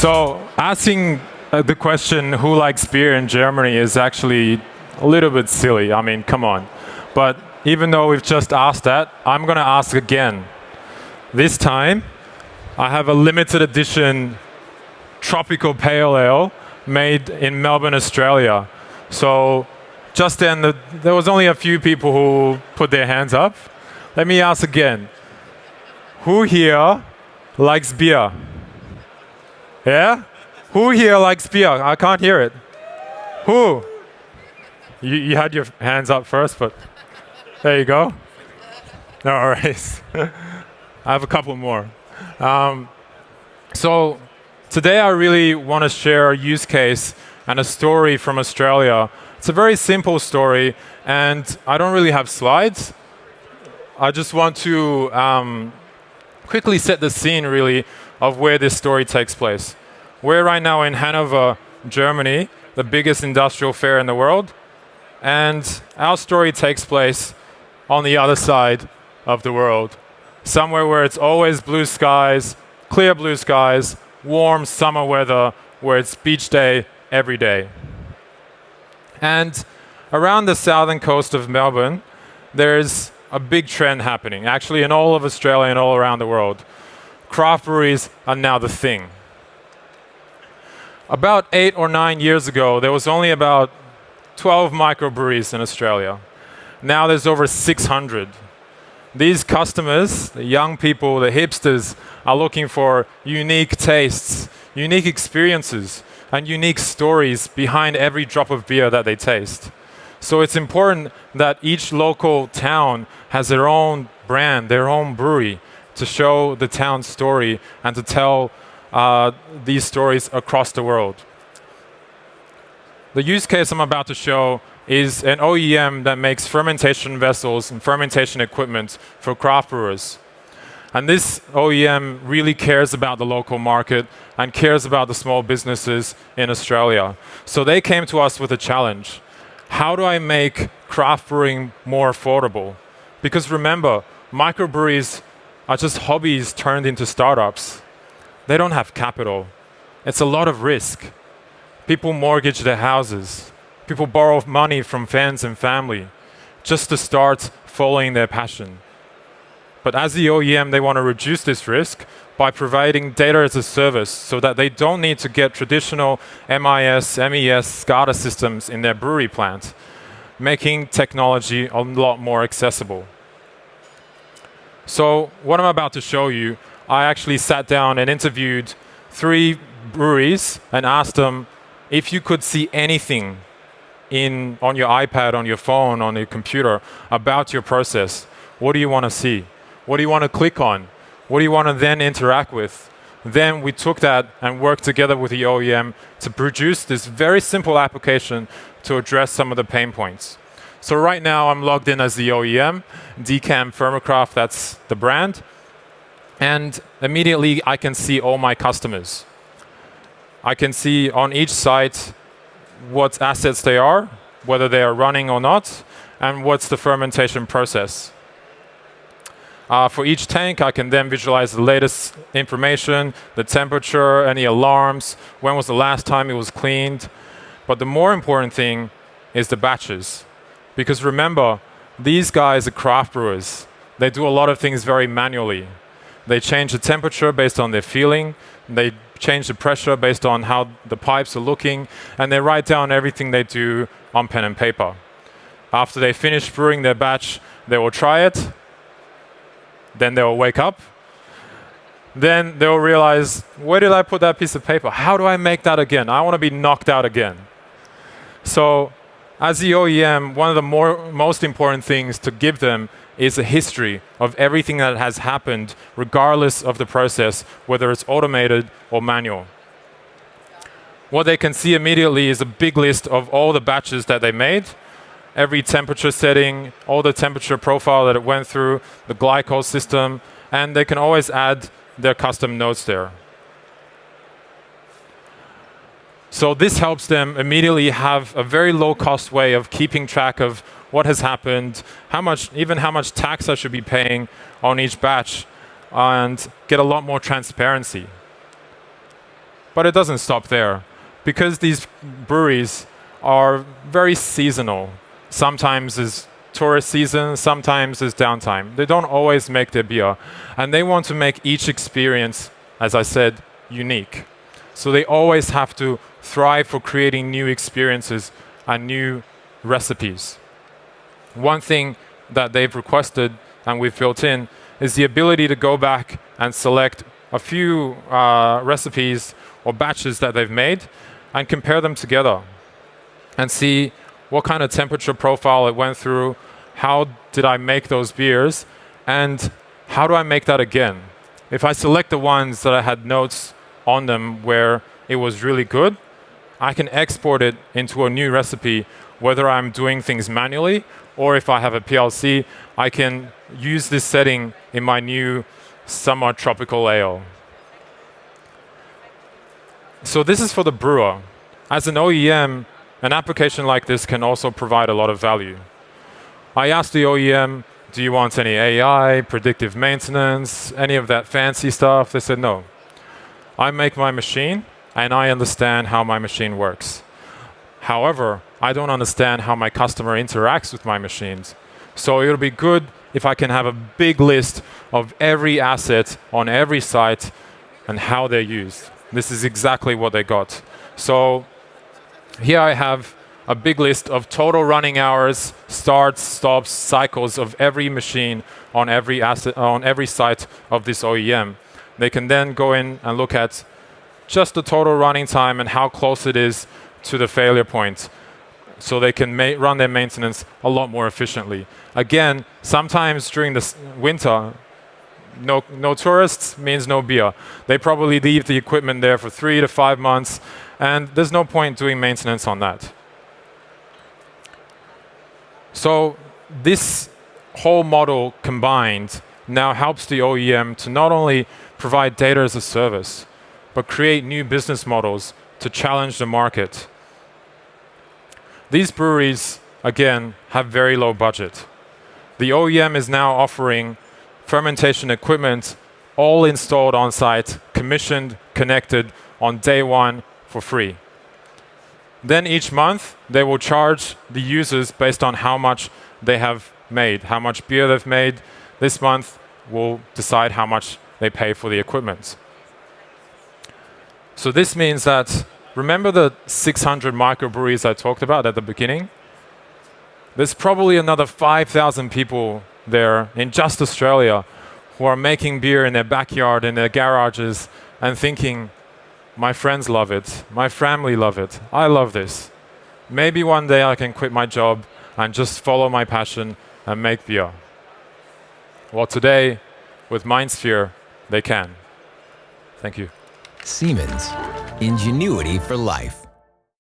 So asking the question who likes beer in Germany is actually a little bit silly. I mean, come on. But even though we've just asked that, I'm going to ask again. This time, I have a limited edition tropical pale ale made in Melbourne, Australia. So just then, there was only a few people who put their hands up. Let me ask again. Who here likes beer? Yeah? Who here likes beer? I can't hear it. Who? You had your hands up first, but there you go. No worries. I have a couple more. So today I really want to share a use case and a story from Australia. It's a very simple story, and I don't really have slides. I just want to quickly set the scene, really, of where this story takes place. We're right now in Hanover, Germany, the biggest industrial fair in the world, and our story takes place on the other side of the world, somewhere where it's always blue skies, clear blue skies, warm summer weather, where it's beach day every day. And around the southern coast of Melbourne, there's a big trend happening, actually in all of Australia and all around the world. Craft breweries are now the thing. About 8 or 9 years ago, there was only about 12 microbreweries in Australia. Now there's over 600. These customers, the young people, the hipsters, are looking for unique tastes, unique experiences, and unique stories behind every drop of beer that they taste. So it's important that each local town has their own brand, their own brewery, to show the town's story and to tell these stories across the world. The use case I'm about to show is an OEM that makes fermentation vessels and fermentation equipment for craft brewers. And this OEM really cares about the local market and cares about the small businesses in Australia. So they came to us with a challenge. How do I make craft brewing more affordable? Because remember, microbreweries are just hobbies turned into startups. They don't have capital. It's a lot of risk. People mortgage their houses. People borrow money from friends and family just to start following their passion. But as the OEM, they want to reduce this risk by providing data as a service so that they don't need to get traditional MIS, MES, SCADA systems in their brewery plant, making technology a lot more accessible. So what I'm about to show you, I actually sat down and interviewed 3 breweries and asked them if you could see anything on your iPad, on your phone, on your computer about your process. What do you want to see? What do you want to click on? What do you want to then interact with? Then we took that and worked together with the OEM to produce this very simple application to address some of the pain points. So right now I'm logged in as the OEM, Deacam Thermocraft, that's the brand. And immediately I can see all my customers. I can see on each site what assets they are, whether they are running or not, and what's the fermentation process. For each tank, I can then visualize the latest information, the temperature, any alarms, when was the last time it was cleaned. But the more important thing is the batches. Because remember, these guys are craft brewers. They do a lot of things very manually. They change the temperature based on their feeling. They change the pressure based on how the pipes are looking. And they write down everything they do on pen and paper. After they finish brewing their batch, they will try it. Then they will wake up. Then they will realize, where did I put that piece of paper? How do I make that again? I want to be knocked out again. So as the OEM, one of the most important things to give them is a history of everything that has happened, regardless of the process, whether it's automated or manual. What they can see immediately is a big list of all the batches that they made, every temperature setting, all the temperature profile that it went through, the glycol system, and they can always add their custom notes there. So this helps them immediately have a very low-cost way of keeping track of what has happened, how much tax I should be paying on each batch, and get a lot more transparency. But it doesn't stop there, because these breweries are very seasonal. Sometimes is tourist season, sometimes is downtime. They don't always make their beer, and they want to make each experience, as I said, unique. So they always have to thrive for creating new experiences and new recipes. One thing that they've requested and we've built in is the ability to go back and select a few recipes or batches that they've made and compare them together and see what kind of temperature profile it went through, how did I make those beers, and how do I make that again? If I select the ones that I had notes on them where it was really good, I can export it into a new recipe, whether I'm doing things manually or if I have a PLC, I can use this setting in my new summer tropical ale. So this is for the brewer. As an OEM, an application like this can also provide a lot of value. I asked the OEM, do you want any AI, predictive maintenance, any of that fancy stuff? They said no. I make my machine and I understand how my machine works. However, I don't understand how my customer interacts with my machines. So it'll be good if I can have a big list of every asset on every site and how they're used. This is exactly what they got. So here I have a big list of total running hours, starts, stops, cycles of every machine on every asset, on every site of this OEM. They can then go in and look at just the total running time and how close it is to the failure point, so they can run their maintenance a lot more efficiently. Again, sometimes during the winter, no tourists means no beer. They probably leave the equipment there for 3 to 5 months, and there's no point doing maintenance on that. So this whole model combined now helps the OEM to not only provide data as a service, but create new business models to challenge the market. These breweries, again, have very low budget. The OEM is now offering fermentation equipment all installed on site, commissioned, connected on day one for free. Then each month, they will charge the users based on how much they have made, how much beer they've made. This month, will decide how much they pay for the equipment. So this means that, remember the 600 microbreweries I talked about at the beginning? There's probably another 5,000 people there in just Australia who are making beer in their backyard, in their garages, and thinking, my friends love it, my family love it, I love this. Maybe one day I can quit my job and just follow my passion and make beer. Well, today, with MindSphere, they can. Thank you. Siemens. Ingenuity for life.